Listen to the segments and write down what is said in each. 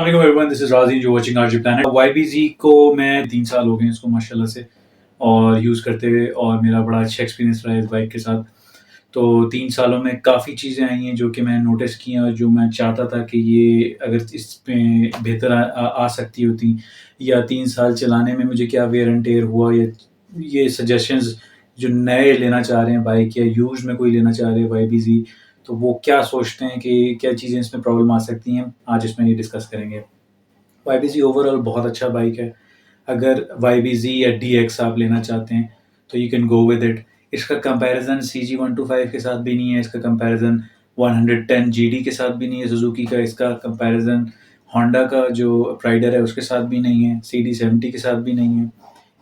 Assalamualaikum everyone, this is Razi, you're watching RG Planet। YBZ को मैं 3 साल हो गए हैं इसको माशाल्लाह से और यूज़ करते हुए, और मेरा बड़ा अच्छा एक्सपीरियंस रहा है इस बाइक के साथ। तो 3 सालों में काफ़ी चीज़ें आई हैं जो कि मैंने नोटिस की हैं और जो मैं चाहता था कि ये अगर इसमें बेहतर आ सकती होती, या 3 साल चलाने में मुझे क्या वेयर एंड टेयर हुआ, या ये सजेशंस जो नए लेना चाह रहे हैं बाइक या यूज़ में कोई लेना चाह रहे हैं YBZ, तो वो क्या सोचते हैं कि क्या चीज़ें इसमें प्रॉब्लम आ सकती हैं, आज इसमें ये डिस्कस करेंगे। YBZ ओवरऑल बहुत अच्छा बाइक है। अगर YBZ या DX आप लेना चाहते हैं तो you can go with it. इसका कंपैरिज़न CG125 के साथ भी नहीं है, इसका कंपैरिज़न 110 GD के साथ भी नहीं है सुज़ुकी का, इसका कंपैरिज़न होंडा का जो प्राइडर है उसके साथ भी नहीं है, CD70 के साथ भी नहीं है।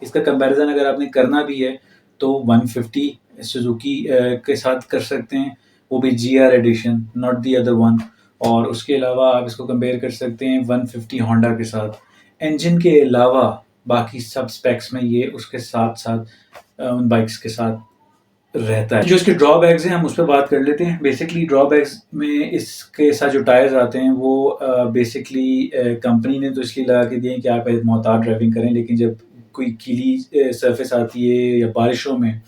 इसका कंपैरिज़न अगर आपने करना भी है तो 150 सुज़ुकी के साथ कर सकते हैं, वो भी GR edition, not the other one. और उसके अलावा आप इसको कंपेयर कर सकते हैं 150 होंडा के साथ। इंजन के अलावा बाकी सब स्पेक्स में ये उसके साथ-साथ उन बाइक्स के साथ रहता है। जो इसके ड्रॉबैक्स हैं हम उस पे बात कर लेते हैं। बेसिकली ड्रॉबैक्स में इसके साथ जो टायर्स आते हैं वो बेसिकली कंपनी ने तो इसलिए लगा के दिए हैं कि आप मोहतात ड्राइविंग करें, लेकिन जब कोई गीली सरफेस आती है या बारिशों में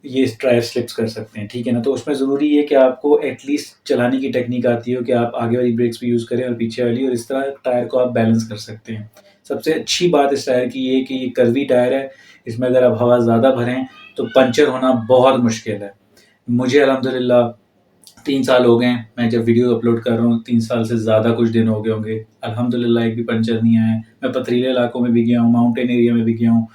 ये टायर स्लिप्स कर सकते हैं, ठीक है ना? तो उसमें ज़रूरी है कि आपको एटलीस्ट चलाने की टेक्निक आती हो कि आप आगे वाली ब्रेक्स भी यूज़ करें और पीछे वाली, और इस तरह टायर को आप बैलेंस कर सकते हैं। सबसे अच्छी बात इस टायर की ये है कि ये कर्वी टायर है, इसमें अगर आप हवा ज़्यादा भरें तो पंचर होना बहुत मुश्किल है। मुझे अल्हम्दुलिल्लाह 3 साल हो गए हैं, मैं जब वीडियो अपलोड कर रहा हूँ 3 साल से ज़्यादा कुछ दिन हो गए होंगे, अल्हम्दुलिल्लाह एक भी पंचर नहीं आया है। मैं पथरीले इलाकों में भी गया हूँ, माउंटेन एरिया में भी गया हूँ।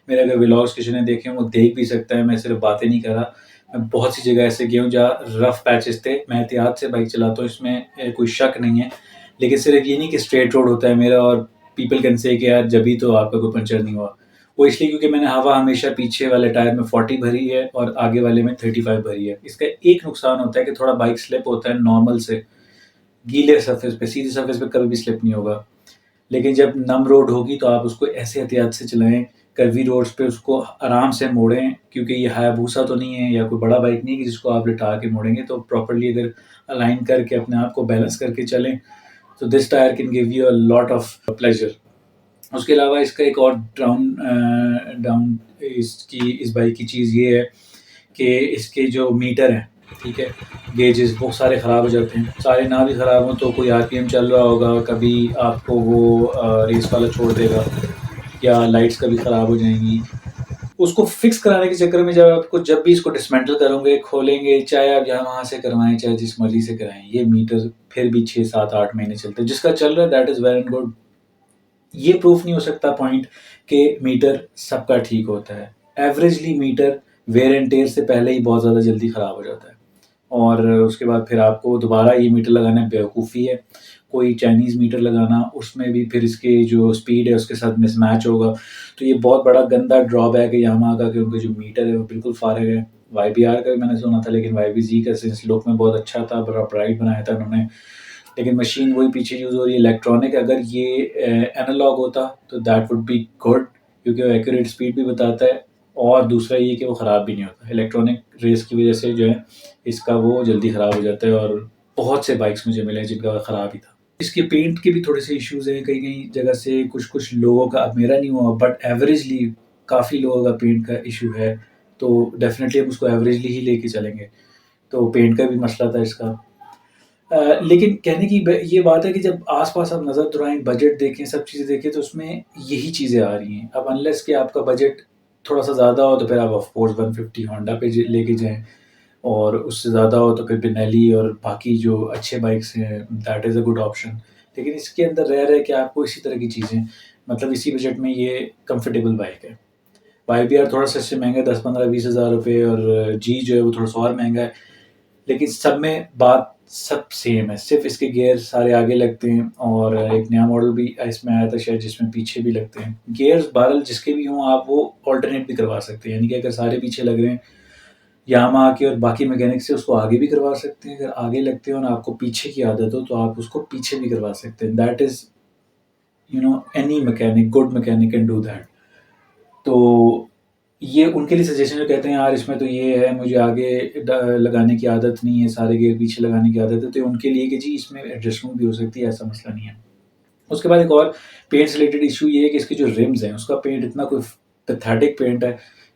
मेरे अगर व्लॉग्स किसी ने देखे हों वो देख भी सकता है, मैं सिर्फ बातें नहीं कर रहा। मैं बहुत सी जगह ऐसे गया हूँ जहाँ रफ़ पैचेस थे, मैं एहतियात से बाइक चलाता हूँ, इसमें कोई शक नहीं है। लेकिन सिर्फ ये नहीं कि स्ट्रेट रोड होता है मेरा और पीपल कैन से कि यार जभी तो आपका कोई पंचर नहीं हुआ। वो इसलिए क्योंकि मैंने हवा हमेशा पीछे वाले टायर में 40 भरी है और आगे वाले में 35 भरी है। इसका एक नुकसान होता है कि थोड़ा बाइक स्लिप होता है नॉर्मल से, गीले सरफेस पे, सीधी सरफेस पे कभी भी स्लिप नहीं होगा। लेकिन जब नम रोड होगी तो आप उसको ऐसे एहतियात से चलाएँ, कर्वी रोड्स पे उसको आराम से मोड़ें, क्योंकि ये हायाबूसा तो नहीं है या कोई बड़ा बाइक नहीं है कि जिसको आप लिटा के मोड़ेंगे। तो प्रॉपर्ली अगर अलाइन करके अपने आप को बैलेंस करके चलें तो this tyre can give you a lot of pleasure. उसके अलावा इसका एक और डाउन इसकी इस बाइक की चीज़ ये है कि इसके जो मीटर हैं, ठीक है, गेजेस वो सारे ख़राब हो जाते हैं। सारे ना भी ख़राब हों तो कोई आरपीएम चल रहा होगा, कभी आपको वो रेस वाला छोड़ देगा या लाइट्स कभी ख़राब हो जाएँगी। उसको फिक्स कराने के चक्कर में जब भी इसको डिसमेंटल करोगे, खोलेंगे, चाहे आप यहाँ-वहाँ से करवाएँ, चाहे जिस मर्ज़ी से कराएँ, ये मीटर फिर भी 6, 7, 8 महीने चलते हैं। जिसका चल रहा है that is well and good. ये प्रूफ नहीं हो सकता पॉइंट कि मीटर सबका ठीक होता है। Averagely meter wear and tear से पहले ही बहुत ज़्यादा जल्दी ख़राब हो जाता है और उसके बाद फिर आपको दोबारा ये मीटर लगाना बेवकूफ़ी है। कोई चाइनीज़ मीटर लगाना, उसमें भी फिर इसकी जो स्पीड है उसके साथ मिसमैच होगा। तो ये बहुत बड़ा गंदा ड्रॉबैक है यामाहा का कि उनके जो मीटर है वो बिल्कुल फ़ारिग है। YBR का भी मैंने सुना था, लेकिन YBZ का सिंस लुक में बहुत अच्छा था, बड़ा ब्राइट बनाया था उन्होंने। लेकिन मशीन वही पीछे यूज़ हो रही है इलेक्ट्रॉनिक। अगर ये एनालॉग होता तो दैट वुड बी गुड, क्योंकि वो एक्यूरेट स्पीड भी बताता है और दूसरा ये कि वो ख़राब भी नहीं होता। इलेक्ट्रॉनिक रेस की वजह से जो है इसका वो जल्दी ख़राब हो जाता है और बहुत से बाइक्स मुझे मिले जिनका ख़राब ही था। इसके पेंट के भी थोड़े से इश्यूज़ हैं, कई-कई जगह से कुछ-कुछ लोगों का, अब मेरा नहीं हुआ बट एवरेजली काफ़ी लोगों का पेंट का इश्यू है, तो डेफ़िनेटली हम उसको एवरेजली ही लेके चलेंगे। तो पेंट का भी मसला था इसका। लेकिन कहने की ये बात है कि जब आस-पास आप नज़र दौड़ाएँ, बजट देखें, सब चीज़ें देखें तो उसमें यही चीज़ें आ रही हैं। अब अनलेस कि आपका बजट थोड़ा-सा ज़्यादा हो तो फिर आप ऑफ कोर्स 150 होंडा पे ज लेके जाएँ, और उससे ज़्यादा हो तो फिर बेनेली और बाकी जो अच्छे बाइक्स हैं that is a good option. लेकिन इसके अंदर रह के आपको इसी तरह की चीज़ें, मतलब इसी बजट में ये कंफर्टेबल बाइक है। YBR थोड़ा-सा इससे महँगा है, 10, 15, 20 हज़ार रुपए, और जी जो है वो थोड़ा-सा और महँगा है। लेकिन सब में बात सब सेम है, सिर्फ़ इसके गियर सारे आगे लगते हैं और एक नया मॉडल भी इसमें आया था शायद जिसमें पीछे भी लगते हैं। गियर्स बहरहाल जिसके भी हों आप वो ऑल्टरनेट भी करवा सकते हैं, यानी कि अगर सारे पीछे लग रहे हैं यामाहा के और बाकी मैकेनिक से, उसको आगे भी करवा सकते हैं। अगर आगे लगते हो और आपको पीछे की आदत हो तो आप उसको पीछे भी करवा सकते हैं। That is any mechanic, good mechanic can do that. तो ये उनके लिए सजेशन जो कहते हैं यार इसमें तो ये है, मुझे आगे लगाने की आदत नहीं है, सारे गियर पीछे लगाने की आदत है, तो उनके लिए कि जी इसमें एडजस्टमेंट भी हो सकती है, ऐसा मसला नहीं है। उसके बाद एक और पेंट से रिलेटेड इशू ये है कि इसके जो रिम्स हैं उसका पेंट इतना कोई पैथेटिक पेंट है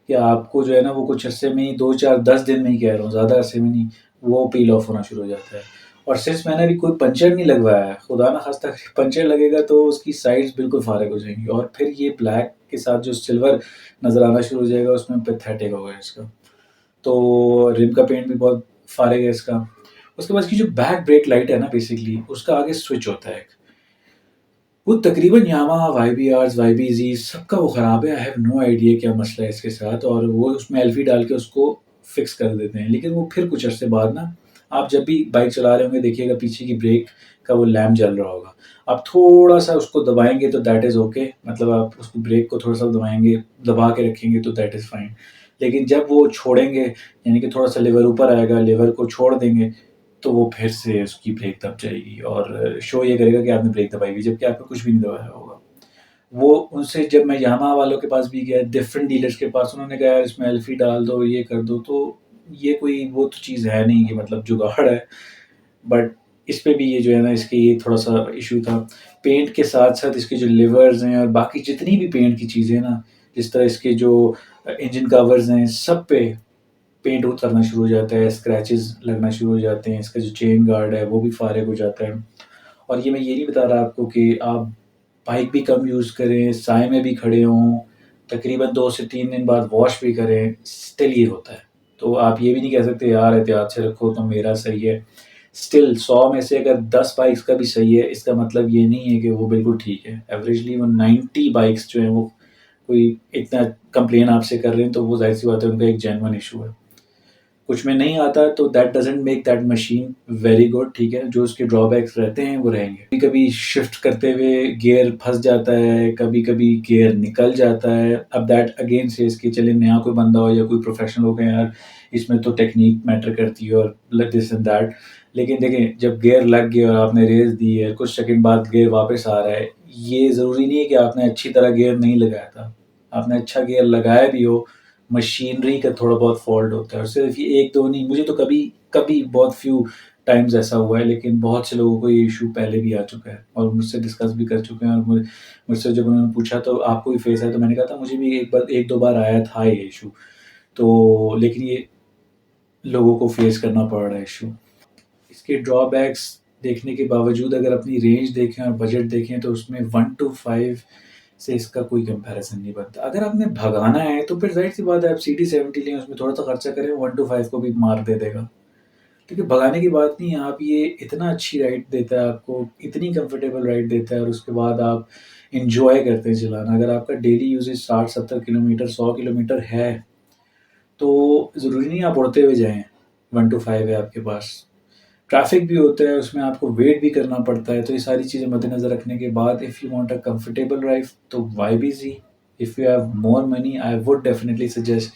कि आपको जो है ना वो कुछ अरसे में ही 2 4 10 दिन में ही कह रहा हूँ, ज़्यादा अरसे में नहीं, वो पील ऑफ होना शुरू हो जाता है। और सिंस मैंने अभी कोई पंचर नहीं लगवाया है, खुदा ना खास्ता पंचर लगेगा तो उसकी साइड्स बिल्कुल फारग हो जाएंगी और फिर ये ब्लैक के साथ जो सिल्वर नज़र आना शुरू हो जाएगा उसमें पैथेटिक होगा इसका। तो रिम का पेंट भी बहुत फारग है इसका। उसके बाद इसकी जो बैक ब्रेक लाइट है ना बेसिकली उसका आगे स्विच होता है, वो तकरीबन यामाहा YBRs, YBZ सबका वो ख़राब है। आई हैव नो आइडिया क्या मसला है इसके साथ, और वो उसमें एल्फी डाल के उसको फिक्स कर देते हैं, लेकिन वो फिर कुछ अरसे बाद ना, आप जब भी बाइक चला रहे होंगे देखिएगा पीछे की ब्रेक का वो लैम्प जल रहा होगा। आप थोड़ा सा उसको दबाएंगे तो दैट इज़ ओके, मतलब आप उसको ब्रेक को थोड़ा सा दबाएंगे, दबा के रखेंगे तो दैट इज़ फाइन। लेकिन जब वो छोड़ेंगे, यानी कि थोड़ा सा लेवर ऊपर आएगा, लेवर को छोड़ देंगे, तो वो फिर से उसकी ब्रेक दब जाएगी और शो ये करेगा कि आपने ब्रेक दबाई हुई, जबकि आपने कुछ भी नहीं दबाया होगा। वो उनसे जब मैं यामाहा वालों के पास भी गया, डिफरेंट डीलर्स के पास, उन्होंने कहा यार इसमें एल्फी डाल दो, ये कर दो, तो ये कोई वो तो चीज़ है नहीं कि मतलब जुगाड़ है। बट इस पे भी ये जो है ना इसके ये थोड़ा सा इशू था। पेंट के साथ साथ इसके जो लिवर्स हैं और बाकी जितनी भी पेंट की चीज़ें हैं ना, जिस तरह इसके जो इंजन कवर्स हैं, सब पे पेंट उतरना शुरू हो जाता है, स्क्रैचेस लगना शुरू हो जाते हैं, इसका जो चेन गार्ड है वो भी फारग हो जाता है। और ये मैं ये नहीं बता रहा आपको कि आप बाइक भी कम यूज़ करें, साए में भी खड़े हों, तकरीबन 2 से 3 दिन बाद वॉश भी करें, स्टिल ये होता है। तो आप ये भी नहीं कह सकते यार एहतियात से रखो तो मेरा सही है। स्टिल 100 में से अगर 10 बाइक्स का भी सही है, इसका मतलब ये नहीं है कि वो बिल्कुल ठीक है। एवरेजली वो 90 बाइक्स जो हैं वो कोई इतना कंप्लेन आपसे कर रहे हैं तो वो ज़ाहिर-सी बात है उनका एक जेन्युइन इशू है। कुछ में नहीं आता तो that doesn't make that machine very good, ठीक है? जो उसके ड्रॉबैक्स रहते हैं वो रहेंगे। कभी-कभी शिफ्ट करते हुए गियर फँस जाता है, कभी-कभी गियर निकल जाता है। अब दैट अगेन सेज़ कि चलिए नया कोई बंदा हो या कोई प्रोफेशनल हो गया यार, इसमें तो टेक्नीक मैटर करती है और दिस एंड दैट। लेकिन देखें जब गियर लग गया और आपने रेस दी है, कुछ सेकंड बाद गियर वापस आ रहा है, ये ज़रूरी नहीं है कि आपने अच्छी तरह गियर नहीं लगाया था। आपने अच्छा गियर लगाया भी हो, मशीनरी का थोड़ा बहुत फॉल्ट होता है और सिर्फ ये 1-2 नहीं, मुझे तो कभी कभी बहुत फ्यू टाइम्स ऐसा हुआ है, लेकिन बहुत से लोगों को ये इशू पहले भी आ चुका है और मुझसे डिस्कस भी कर चुके हैं और मुझसे जब उन्होंने पूछा तो आपको भी फेस है, तो मैंने कहा था मुझे भी एक दो बार आया था ये इशू। तो लेकिन ये लोगों को फेस करना पड़ रहा है इशू। इसके ड्रॉबैक्स देखने के बावजूद अगर अपनी रेंज देखें और बजट देखें तो उसमें 1 टू 5 से इसका कोई कंपैरिज़न नहीं बनता। अगर आपने भगाना है तो फिर ज़ाहिर-सी बात है आप CD70 लें, उसमें थोड़ा-सा खर्चा करें, 1 टू 5 को भी मार दे देगा। क्योंकि भगाने की बात नहीं है, आप ये इतना अच्छी राइड देता है आपको, इतनी कंफर्टेबल राइड देता है और उसके बाद आप एन्जॉय करते हैं चलाना। अगर आपका डेली यूसेज 60-70 किलोमीटर, 100 किलोमीटर है, तो ज़रूरी नहीं आप उड़ते हुए जाएँ, 1 टू 5 है आपके पास। ट्रैफ़िक भी होता है, उसमें आपको वेट भी करना पड़ता है, तो ये सारी चीज़ें मद्देनज़र रखने के बाद if you want a comfortable drive तो YBZ, if you have more money I would definitely suggest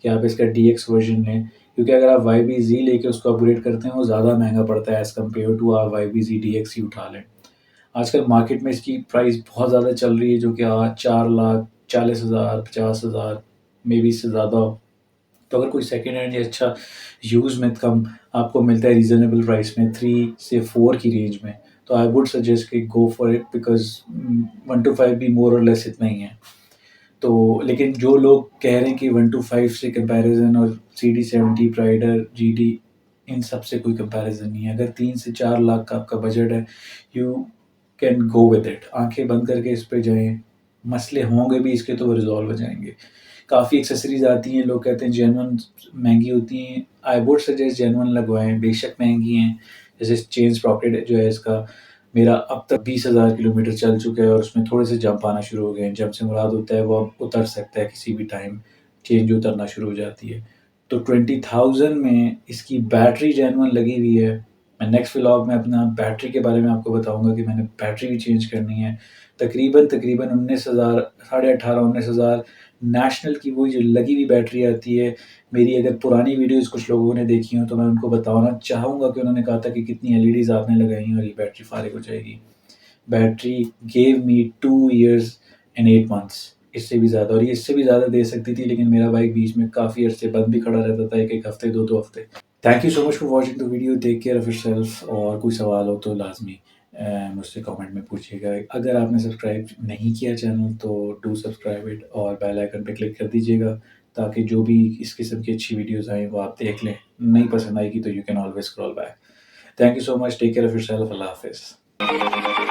कि आप इसका DX वर्ज़न लें, क्योंकि अगर आप YBZ लेके उसको अपग्रेड करते हैं, वो ज़्यादा महँगा पड़ता है एज़ कम्पेयर टू आप YBZ DX ही उठा लें। आजकल मार्केट में इसकी प्राइस बहुत ज़्यादा चल रही है, जो कि आज 4,40,000, 50,000 मे बी इससे ज़्यादा हो। तो अगर कोई सेकंड हैंड या अच्छा यूज़ में कम आपको मिलता है रीज़नेबल प्राइस में 3 से 4 की रेंज में, तो आई वुड सजेस्ट कि go for it because 1 to 5 भी मोर और लेस इतना ही है। तो लेकिन जो लोग कह रहे हैं कि 1 टू 5 से कंपैरिज़न और CD70, प्राइडर, GT इन सब से कोई कंपैरिज़न नहीं है। अगर 3 से 4 लाख का आपका बजट है, you can go with it. आँखें बंद करके इस पे जाएँ, मसले होंगे भी इसके तो वो रिज़ॉल्व हो जाएँगे। काफ़ी एक्सेसरीज़ आती हैं, लोग कहते हैं जेन्युइन महँगी होती हैं। आई वुड सजेस्ट जेन्युइन लगवाएँ, बेशक महँगी हैं। जैसे चेन स्प्रॉकेट जो है इसका, मेरा अब तक 20,000 किलोमीटर चल चुका है और उसमें थोड़े से जंप आना शुरू हो गए हैं। जंप से मुराद होता है वो अब उतर सकता है किसी भी टाइम, चेन जो उतरना शुरू हो जाती है। तो 20,000 में इसकी बैटरी जेन्युइन लगी हुई है। मैं नेक्स्ट व्लॉग में अपना बैटरी के बारे में आपको बताऊँगा कि मैंने बैटरी भी चेंज करनी है। तकरीबन 19,000, साढ़े 18-19,000 नेशनल की वो जो लगी हुई बैटरी आती है। मेरी अगर पुरानी वीडियोज़ कुछ लोगों ने देखी हों तो मैं उनको बताना चाहूँगा कि उन्होंने कहा था कि कितनी एलईडीज़ आपने लगाई हैं और ये बैटरी फ़ारिग हो जाएगी। Battery gave me 2 years and 8 months, इससे भी ज़्यादा, और ये इससे भी ज़्यादा दे सकती थी, लेकिन मेरा बाइक बीच में काफ़ी अरसे बंद भी खड़ा रहता था, 1-1 हफ़्ते, 2-2 हफ़्ते। Thank you so much for watching the video, take care of yourself और कोई सवाल हो तो लाज़मी मुझसे कमेंट में पूछिएगा। अगर आपने सब्सक्राइब नहीं किया चैनल तो डू सब्सक्राइब इट और बेल आइकन पे क्लिक कर दीजिएगा ताकि जो भी इस किस्म की अच्छी वीडियोज़ आएँ वो आप देख लें। नहीं पसंद आएगी तो you can always scroll back. Thank you so much, take care of yourself, अल्लाह हाफ़िज़।